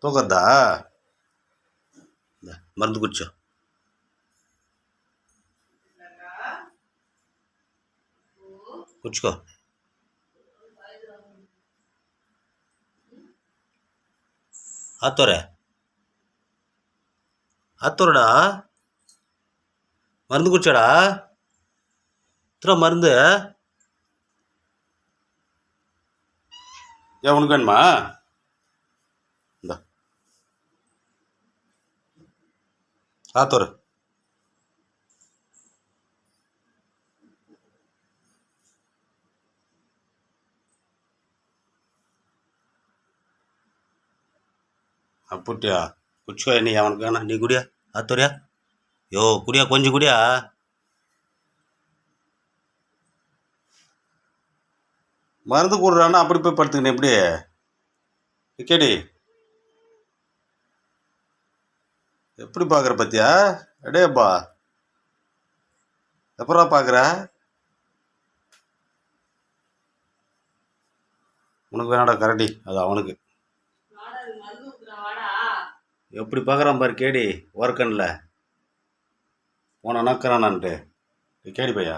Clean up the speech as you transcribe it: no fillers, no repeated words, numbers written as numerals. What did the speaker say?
தூக்கத்தா மருந்து குடிச்சோ குடிச்சுக்கோ ஆத்தோரடா மருந்து குடிச்சாடா மருந்து ஏன் உனக்கு வேணுமா இந்த ஆத்தோரு அப்படியா குடிச்சுக்கோ நீ அவனுக்கு வேணாம் நீ குடியா ஆத்தோரியா யோ குடியா கொஞ்சம் குடியா மருந்து கூடுறான்னா அப்படி போய் படுத்துக்கணும் எப்படி கேடி எப்படி பார்க்குற பத்தியா அடேப்பா எப்படா பார்க்குற உனக்கு வேணாடா கரடி அது அவனுக்கு எப்படி பார்க்குறான் பாரு கேடி ஒர்க்கனில் போன நக்கிறானான்ட்டு கேடி பையா